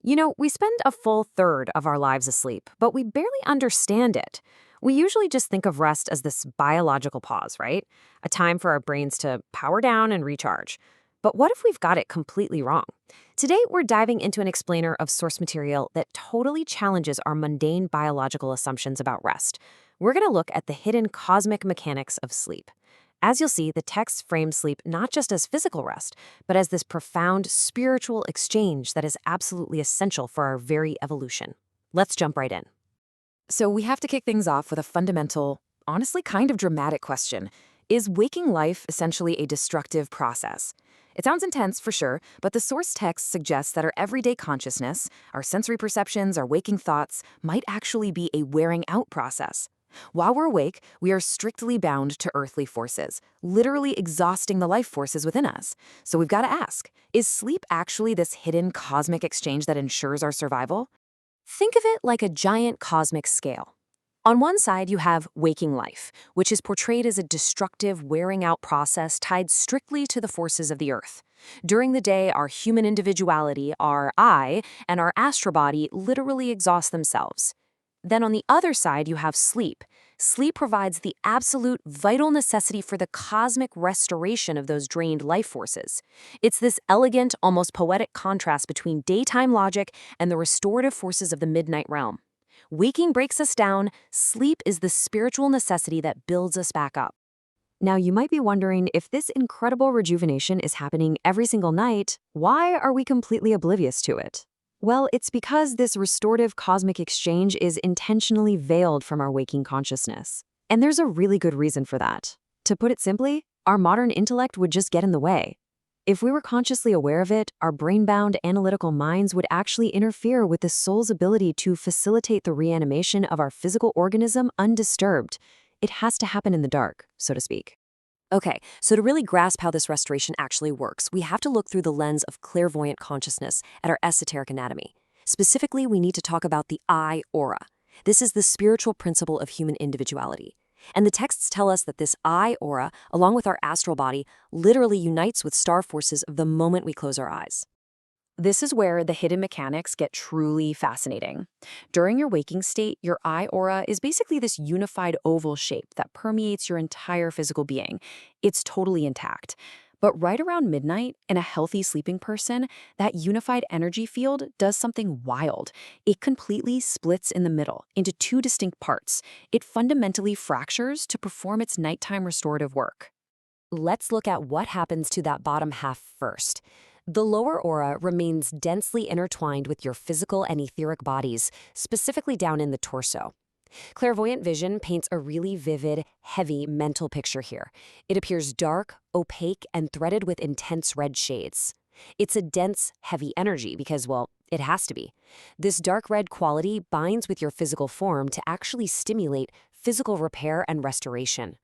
We spend a full third of our lives asleep, but we barely understand it. We usually just think of rest as this biological pause, right? A time for our brains to power down and recharge. But what if we've got it completely wrong? Today, we're diving into an explainer of source material that totally challenges our mundane biological assumptions about rest. We're going to look at the hidden cosmic mechanics of sleep. As you'll see, the text frames sleep not just as physical rest, but as this profound spiritual exchange that is absolutely essential for our very evolution. Let's jump right in. So we have to kick things off with a fundamental, honestly kind of dramatic question. Is waking life essentially a destructive process? It sounds intense for sure, but the source text suggests that our everyday consciousness, our sensory perceptions, our waking thoughts might actually be a wearing out process. While we're awake, we are strictly bound to earthly forces, literally exhausting the life forces within us. So we've got to ask, is sleep actually this hidden cosmic exchange that ensures our survival? Think of it like a giant cosmic scale. On one side, you have waking life, which is portrayed as a destructive, wearing out process tied strictly to the forces of the earth. During the day, our human individuality, our I, and our astral body literally exhaust themselves. Then on the other side, you have sleep. Sleep provides the absolute vital necessity for the cosmic restoration of those drained life forces. It's this elegant, almost poetic contrast between daytime logic and the restorative forces of the midnight realm. Waking breaks us down, sleep is the spiritual necessity that builds us back up. Now, you might be wondering, if this incredible rejuvenation is happening every single night, why are we completely oblivious to it? Well, it's because this restorative cosmic exchange is intentionally veiled from our waking consciousness. And there's a really good reason for that. To put it simply, our modern intellect would just get in the way. If we were consciously aware of it, our brain-bound analytical minds would actually interfere with the soul's ability to facilitate the reanimation of our physical organism undisturbed. It has to happen in the dark, so to speak. Okay, so to really grasp how this restoration actually works, we have to look through the lens of clairvoyant consciousness at our esoteric anatomy. Specifically, we need to talk about the I aura. This is the spiritual principle of human individuality. And the texts tell us that this I aura, along with our astral body, literally unites with star forces the moment we close our eyes. This is where the hidden mechanics get truly fascinating. During your waking state, your I aura is basically this unified oval shape that permeates your entire physical being. It's totally intact. But right around midnight, in a healthy sleeping person, that unified energy field does something wild. It completely splits in the middle into two distinct parts. It fundamentally fractures to perform its nighttime restorative work. Let's look at what happens to that bottom half first. The lower aura remains densely intertwined with your physical and etheric bodies, specifically down in the torso. Clairvoyant vision paints a really vivid, heavy mental picture here. It appears dark, opaque, and threaded with intense red shades. It's a dense, heavy energy because, well, it has to be. This dark red quality binds with your physical form to actually stimulate physical repair and restoration.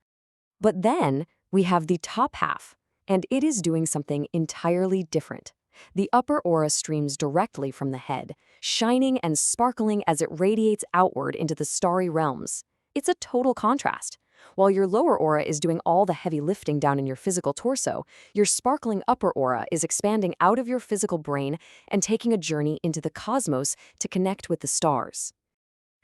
But then we have the top half, and it is doing something entirely different. The upper aura streams directly from the head, shining and sparkling as it radiates outward into the starry realms. It's a total contrast. While your lower aura is doing all the heavy lifting down in your physical torso, your sparkling upper aura is expanding out of your physical brain and taking a journey into the cosmos to connect with the stars.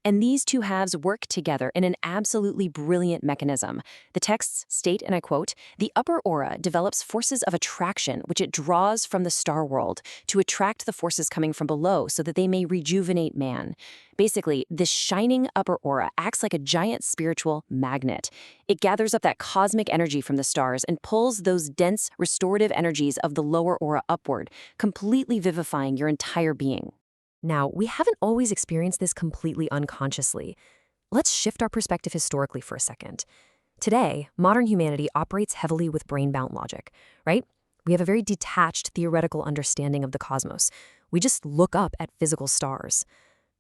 And these two halves work together in an absolutely brilliant mechanism. The texts state, and I quote, "The upper aura develops forces of attraction which it draws from the star world to attract the forces coming from below so that they may rejuvenate man." Basically, this shining upper aura acts like a giant spiritual magnet. It gathers up that cosmic energy from the stars and pulls those dense, restorative energies of the lower aura upward, completely vivifying your entire being. Now, we haven't always experienced this completely unconsciously. Let's shift our perspective historically for a second. Today, modern humanity operates heavily with brain-bound logic, right? We have a very detached theoretical understanding of the cosmos. We just look up at physical stars.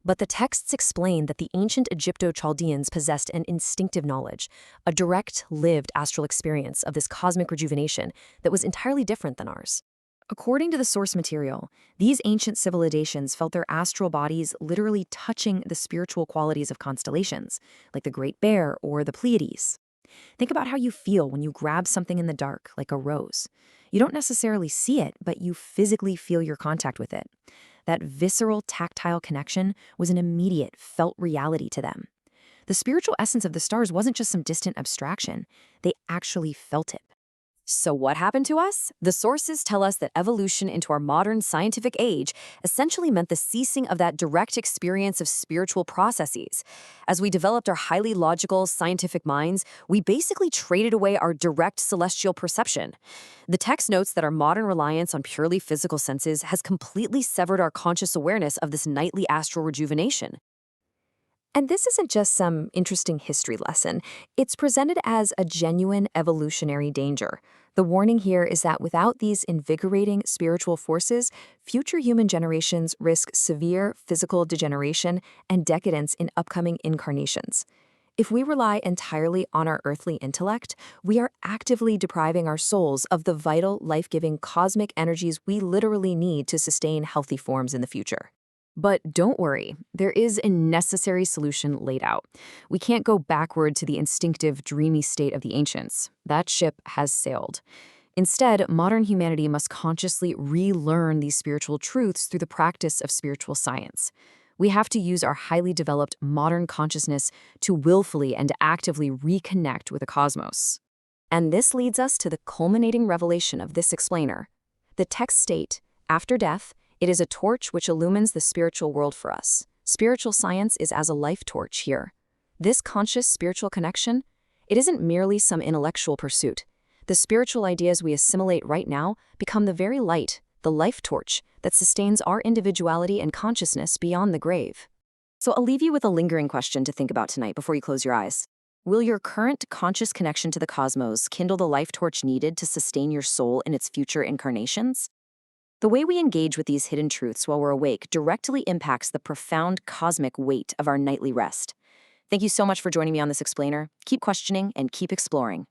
But the texts explain that the ancient Egypto-Chaldeans possessed an instinctive knowledge, a direct, lived astral experience of this cosmic rejuvenation that was entirely different than ours. According to the source material, these ancient civilizations felt their astral bodies literally touching the spiritual qualities of constellations, like the Great Bear or the Pleiades. Think about how you feel when you grab something in the dark, like a rose. You don't necessarily see it, but you physically feel your contact with it. That visceral, tactile connection was an immediate, felt reality to them. The spiritual essence of the stars wasn't just some distant abstraction, they actually felt it. So what happened to us? The sources tell us that evolution into our modern scientific age essentially meant the ceasing of that direct experience of spiritual processes. As we developed our highly logical, scientific minds, we basically traded away our direct celestial perception. The text notes that our modern reliance on purely physical senses has completely severed our conscious awareness of this nightly astral rejuvenation. And this isn't just some interesting history lesson. It's presented as a genuine evolutionary danger. The warning here is that without these invigorating spiritual forces, future human generations risk severe physical degeneration and decadence in upcoming incarnations. If we rely entirely on our earthly intellect, we are actively depriving our souls of the vital, life-giving cosmic energies we literally need to sustain healthy forms in the future. But don't worry, there is a necessary solution laid out. We can't go backward to the instinctive, dreamy state of the ancients. That ship has sailed. Instead, modern humanity must consciously relearn these spiritual truths through the practice of spiritual science. We have to use our highly developed modern consciousness to willfully and actively reconnect with the cosmos. And this leads us to the culminating revelation of this explainer. The texts state, after death, it is a torch which illumines the spiritual world for us. Spiritual science is as a life torch here. This conscious spiritual connection, it isn't merely some intellectual pursuit. The spiritual ideas we assimilate right now become the very light, the life torch, that sustains our individuality and consciousness beyond the grave. So I'll leave you with a lingering question to think about tonight before you close your eyes. Will your current conscious connection to the cosmos kindle the life torch needed to sustain your soul in its future incarnations? The way we engage with these hidden truths while we're awake directly impacts the profound cosmic weight of our nightly rest. Thank you so much for joining me on this explainer. Keep questioning and keep exploring.